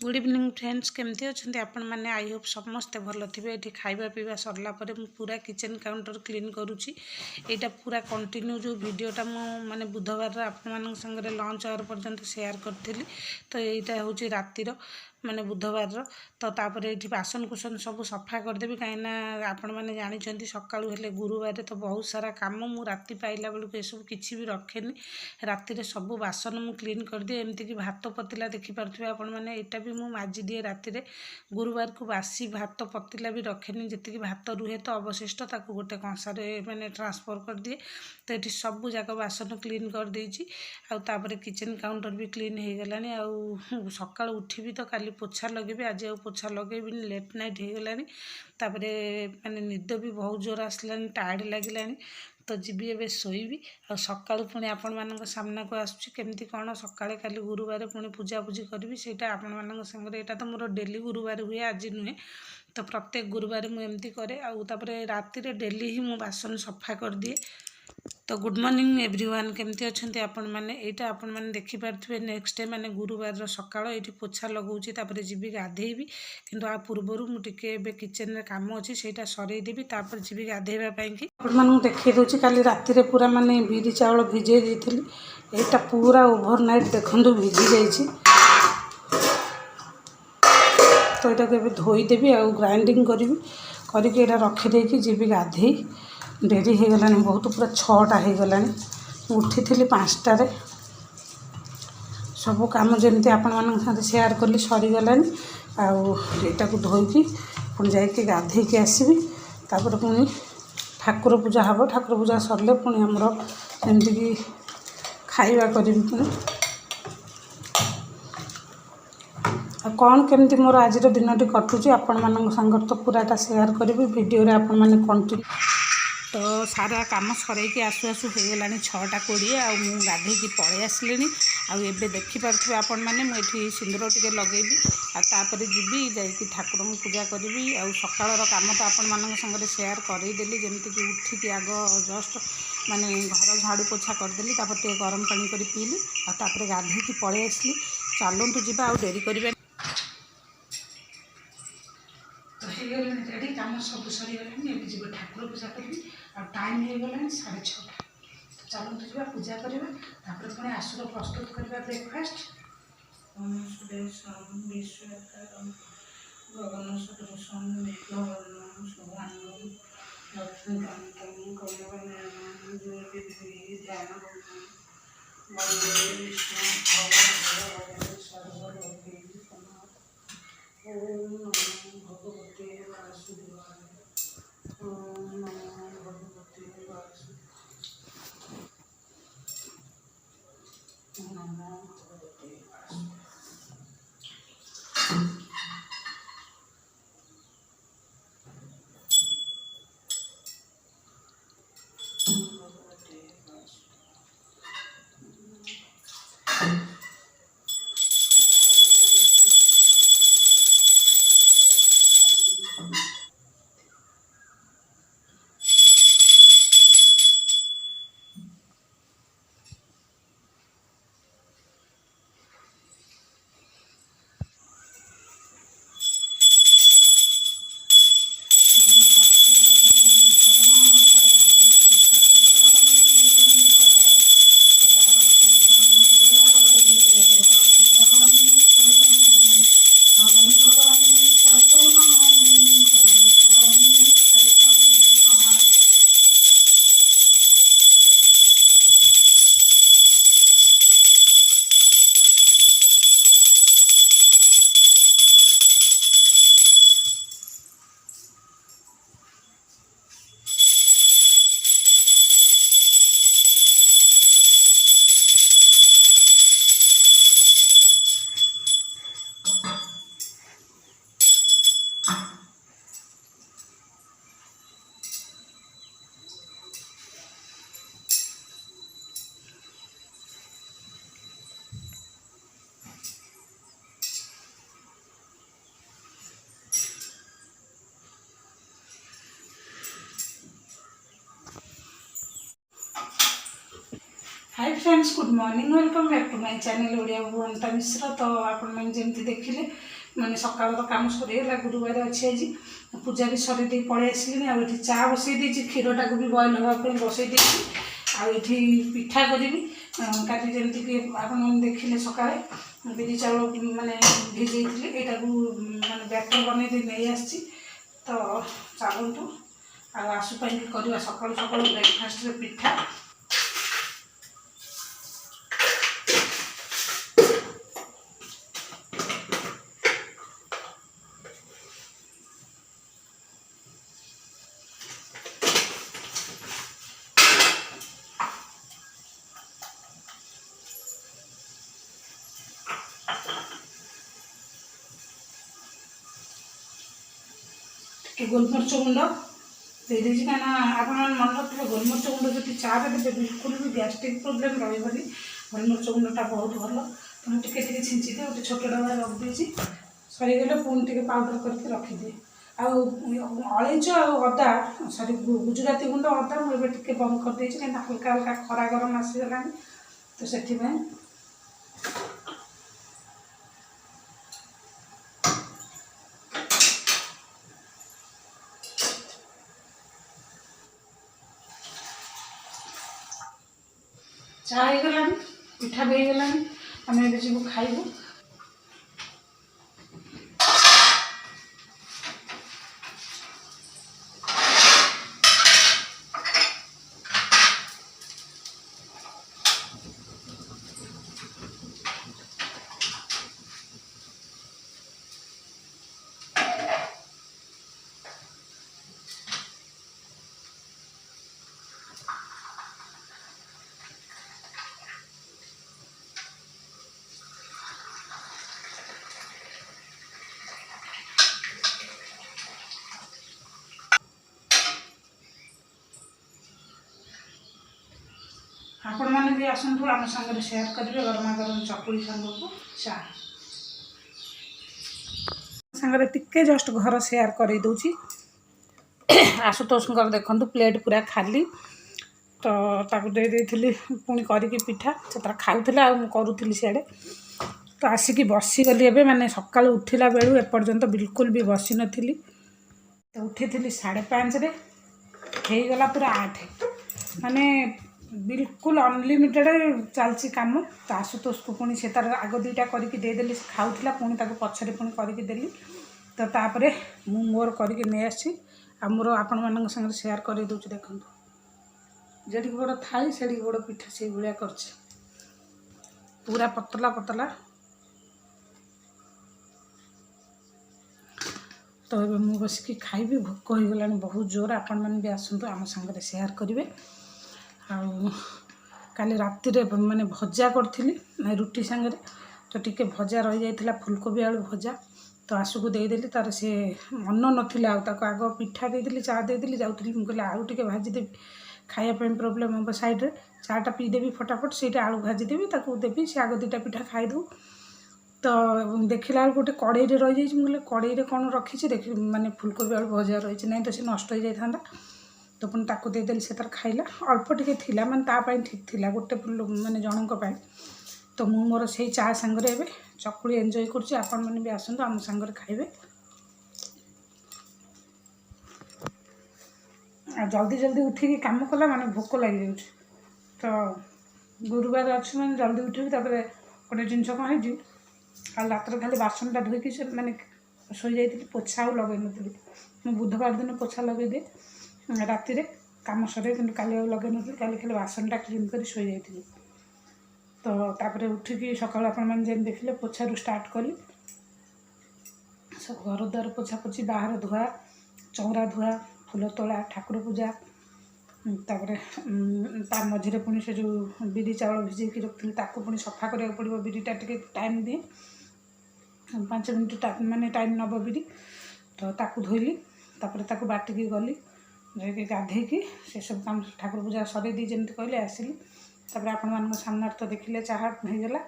Good evening friends केमती अच्छा आपण मैंने आई होप समस्ते भल थे। ये खाଇବା पीवा सरला परे मु पूरा किचन काउंटर क्लीन करुच्ची। यहाँ पूरा कंटिन्यू जो वीडियोटा मु माने बुधवार आपण संगे लंच आवर पर्यंत शेयर करी। तो यहाँ हूँ रातिर माने बुधवार तो तापर ये बासन कुसन सब सफा करदेवी कहीं आपण मैंने जानते सकाळु हेले गुरुवार तो बहुत सारा काम मु राति पाइला बेलू ये सब किसी भी रखेनि। रातिर सब बासन मु क्लीन कर दिए एमती कि भात पतिला देखिपे आपण मैंने यहाँ भी मु माजी दिए रातिर। गुरुवार को बासी भात पतिला भी रखेनि जी भात रुहे तो अवशिष्ट ताकू गोटे कंसारे मैंने ट्रांसफर कर दिए। तो ये सब जाक बासन क्लीन कर देछि। आउे किचन काउंटर भी क्लीन हो गलानी। आउ सकाळ उठी तो काली पोछा लगे आज पोछा लगे लेट नाइट हो गलानी। तापरे माने निद भी बहुत जोर आसलानी टायर्ड लगिलानी। तो जीवी एवं शोबी आ सका पुणी आपण मान सामना को आसमती कौन सका काली गुरुवार पुणी पूजा पूजी करी से आपण मान संगे। यहाँ तो मोर डेली गुरुवार हुए आज नुहे तो प्रत्येक गुरुवार मुझे करे। आउे राति डेली ही मु बासन सफा कर दिए। तो गुड मॉर्निंग एवरीवन केमती अच्छा आपण मैंने यहाँ आपण मैंने देखिपे नेक्स्ट डे माने गुरुवार सकाळ ये पोछा लगाऊँगी तापर जीवी गाधेबी किंतु आ पूर्वर मुझे किचन में काम अच्छी से सरईदेवी तापर जीवी गाधेवाई। आपको देखी दूसरी काली राति पूरा माने बिरी चाउल भिजे देती यहाँ पूरा ओभरनाइट देखु भिजी जाइए। तो यहाँ धोईदेवी आ ग्राइंडिंग करी करके रखीदे जीवी गाधे। डेरी हो गलानी बहुत पूरा 6टा हो गलानी। उठी 5टारे सब कम जमी आपण मान शेयर कली सरीगलानी। आटा को धोईकी पुणी जाकि गाधेकी आसबि तापर पुणी ठाकुर पूजा हम। ठाकुर पूजा सरले पुणी आमर जमीक खाइबा करी पुणी कौन केमती मोर आज दिन कटुची आपण मान संग तो पूराटा शेयर करी वीडियो आपण मैंने कंटिन्यू। तो सारा कम सरईकी आसु आसु हो गला 6:20 आ गाधेकी पलि आसले। आबे देखिपे आपण मैंने मुझे सिंदूर टे लगेबी आपर जीवी जाकि ठाकुर पूजा करी। आ सकाळ कम तो आपण मान संगे शेयर करदेली जमीक उठिकी आग जस्ट माने घर झाड़ू पोछा करदेली तापर टे गरम पानी कर पीली आपर गाधेकी पलि आसली। चलतु जा आ डेरी कर रेडी कम सब सरीगलानी। जी ठाकुर पूजा करी टाइम हो गला 6:30। तो चलतु जा पूजा करवा तापर पुणी आसुर प्रस्तुत करवा ब्रेकफास्ट। गगन सदृशं मेघवर्णं शुभांगं लक्ष्मीकान्तं कमलनयनं ध्यानं वन्दे विष्णुं भवभयहरं सर्वलोकैकनाथं। ओम नमो भगवते वासुदेवाय। ओम नमो भगवते वासुदेवाय। नमो भगवते वासुदेवाय। Hi friends, good morning, welcome back to my channel Odia भुवनता मिश्र। तो आपण मैंने जमी देखिले मैंने सका तो कम सरीगला, गुरुवार अच्छे आज पूजा भी सरी पलि आसली। आठी चा बसई क्षीर टाक भी बॉयल हाँवाई बसई आठी पिठा करी काली जमीक आपने देखिले सका बिरी चाउल माने भिजे यहाँ माने बैटर बन नहीं आसी। तो चलतु आसुपाई करवा सका सका ब्रेकफास्ट पिठा। कि गोलमरीच गुंड दे दीजिए कहीं आप मन रखिए गोलमरीच गुंड जो चारे देते बिल्कुल भी गैस्ट्रिक प्रोब्लेम रही। गोलमरीच गुंडा बहुत भल तो टे छिंची दिए गोटे छोट डबा रखी सरीगले पुणी टे पाउडर करके रखिदिए। आईच अदा सरी गुजराती गुंड अदा मुझे बंद कर देती कहीं हल्का हल्का खरा गरम आसीगला तो से चा हो पिठा भी होगला आम ए जीव खाइबू। आपण मैंने भी आसतु आम सागर सेयार करेंगे गरमा गरम चकुड़ी सांग को चा सागर टिके जस्ट घर सेयार कर दूची। आशुतोष देखु प्लेट पूरा खाली तो ताकू दे देइथिली पुणी करके पिठा से तार खाऊला करूली सियाड़े तो आसिकी बसीगली एवं मैंने सका उठिला बेलू एपर्यंत बिल्कुल भी बसी नी तो उठी 5:30 होगला पूरा 8 माने बिल्कुल अनलिमिटेड चलती कम। तो आशुतोष को पुणी से तार आग 2टा करके देदेली से खाऊला पुणी पछरे पुणी करके देली तो तापर मु मोर करके नहीं आसी मोर आपण मान संगे सेयार कर दूसरी। देखो जेटी बड़ थाई से बड़ पिठा से भाया कर पूरा पतला पतला। तो ये मुझे बसिक खाइबी भोक हो गला बहुत जोर। आपण मैंने भी आसतु आम सागर सेयार करेंगे। काली राति माने भजा करी रुटी सांगे तो टिके भजा रही जाइथिला फुलकोबी आलू भजा तो आसु को देदेली तार से मन नाला आग पिठा देदेली चा देदेली जाऊँगी मुझे आलू टे भाजीदेवी खायापी प्रोब्लेम हम सैड्रे चाटा पीदेवी फटाफट से आलू भाजीदेवी देवी से आग 2टा पिठा खाईदू। तो देखला गोटे कड़े रही जाइए मुझे कड़े कौन रखी देख माने फुलकोबी आलू भजा रही ना तो सी नष्ट हो जाता तो पुणी ताकू देदेली से तार खाइला अल्प टिके थिला माने तापाई ठीक थिला गोटे माने जनक पाई। तो मु मोर से चा सांगरे एबे चकुड़ी एंजॉय करछि। आपण माने भी आसंतु आम सांगरे खाइबे। जल्दी जल्दी उठिकी काम कला माने भोक लगी जाउछि तो गुरुवार अच्छे मैंने जल्दी उठी तापर गोटे जिनस कौन है रात खाली बासनटा धोईकी से माने शोई जाइए पोछा लगे नी मैं बुधवार दिन पोछा लगे दिए राति कम सरे कि लगे नी खाली बासनटा क्लीन कर शोई जाइए। तो तापर उठिकी सकाल आपण मैंने जेन देखिले पोछारू स्टार्ट कली सब घर द्वार पोछा पोछी बाहर धुआ चौरा धुआ फूल तोला ठाकुर पूजा तापर ता मझे पुणी से जो बिरी चाउल भिजेकी रखी पुणी सफा करा पड़ो बिरीटा टे टाइम दिए 5 मिनट माने टाइम नब बिरी तो ताकू धोइली तापर ताकू बाटिकी गली जाकि गाधेकी से सब काम ठाकुर पूजा सरे दी जमी कहले आसिली तापर आपण मान सामने तो देखिले चाहा होगला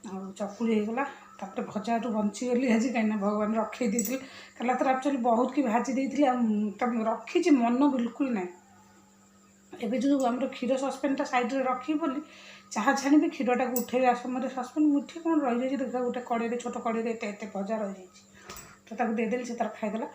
चकुड़ी होगला तापर भजा बंचीगली आज कहीं भगवान रखे देते कला तो एक्चुअली बहुत की भाजी देती तब रखी मन बिल्कुल ना ଏବେ ଯେଉଁ ଆମର କ୍ଷୀର ସସ୍ପେନ୍ଟା ସାଇଡ଼୍ରେ ରଖିବି ବୋଲି ଚାହା ଛାଣିବି, କ୍ଷୀରଟାକୁ ଉଠେଇବା ସମୟରେ ସସ୍ପେନ୍ ମୁଠି କ'ଣ ରହିଯାଇଛି ଦେଖିବା, ଗୋଟେ କଡ଼େଇରେ ଛୋଟ କଡ଼େଇରେ ଏତେ ଏତେ ଭଜା ରହିଯାଇଛି, ତ ତାକୁ ଦେଇଦେଲି, ସେ ତାର ଖାଇଦେଲା।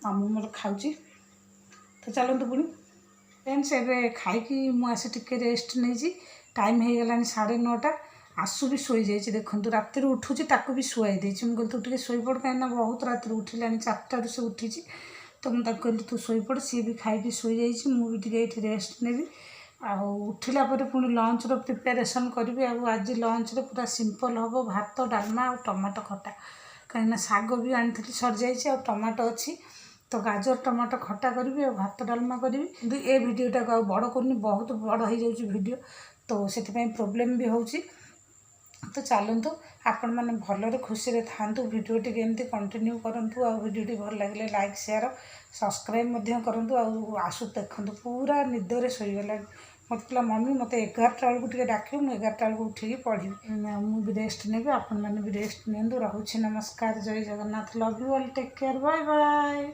ଆଉ ମୁଁ ମୋର ଖାଉଛି। ତ ଚାଲନ୍ତୁ ପୁଣି ଫ୍ରେଣ୍ଡସ୍, ଏବେ ଖାଇକି ମୁଁ ଆସି ଟିକେ ରେଷ୍ଟ ନେଇଛି। ଟାଇମ୍ ହେଇଗଲାଣି 9:30। ଆସୁ ବି ଶୋଇଯାଇଛି, ଦେଖନ୍ତୁ ରାତିରୁ ଉଠୁଛି, ତାକୁ ବି ଶୁଆଇ ଦେଇଛି। ମୁଁ କହିଲି ତୁ ଟିକେ ଶୋଇପଡ଼, କାହିଁକିନା ବହୁତ ରାତିରୁ ଉଠିଲାଣି, 4ଟାରୁ ସେ ଉଠିଛି। ତ ମୁଁ ତାକୁ କହିଲି ତୁ ଶୋଇପଡ଼, ସିଏ ବି ଖାଇକି ଶୋଇଯାଇଛି, ମୁଁ ବି ଟିକେ ଏଇଠି ରେଷ୍ଟ ନେବି। ଆଉ ଉଠିଲା ପରେ ପୁଣି ଲଞ୍ଚର ପ୍ରିପାରେସନ୍ କରିବି। ଆଉ ଆଜି ଲଞ୍ଚରେ ପୁରା ସିମ୍ପଲ୍ ହେବ, ଭାତ, ଡାଲମା ଆଉ ଟମାଟୋ ଖଟା, କାହିଁକିନା ଶାଗ ବି ଆଣିଥିଲି ସରିଯାଇଛି, ଆଉ ଟମାଟୋ ଅଛି, ତ ଗାଜର ଟମାଟୋ ଖଟା କରିବି ଆଉ ଭାତ ଡାଲମା କରିବି। କିନ୍ତୁ ଏ ଭିଡ଼ିଓଟାକୁ ଆଉ ବଡ଼ କରୁନି, ବହୁତ ବଡ଼ ହେଇଯାଉଛି ଭିଡ଼ିଓ, ତ ସେଥିପାଇଁ ପ୍ରୋବ୍ଲେମ୍ ବି ହେଉଛି। ତ ଚାଲନ୍ତୁ ଆପଣମାନେ ଭଲରେ ଖୁସିରେ ଥାଆନ୍ତୁ, ଭିଡ଼ିଓଟିକୁ ଏମିତି କଣ୍ଟିନ୍ୟୁ କରନ୍ତୁ। ଆଉ ଭିଡ଼ିଓଟି ଭଲ ଲାଗିଲେ ଲାଇକ୍ ସେୟାର ସବସ୍କ୍ରାଇବ୍ ମଧ୍ୟ କରନ୍ତୁ। ଆଉ ଆସୁ ଦେଖନ୍ତୁ ପୁରା ନିଦରେ ଶୋଇଗଲାଣି। ମୋତେ କହିଲା ମମି ମୋତେ 11ଟା ବେଳକୁ ଟିକେ ଡାକିବ, ମୁଁ 11ଟା ବେଳକୁ ଉଠିକି ପଢ଼ିବି। ମୁଁ ବି ରେଷ୍ଟ ନେବି, ଆପଣମାନେ ବି ରେଷ୍ଟ ନିଅନ୍ତୁ। ରହୁଛି, ନମସ୍କାର, ଜୟ Jagannath, love you all, take care, bye bye.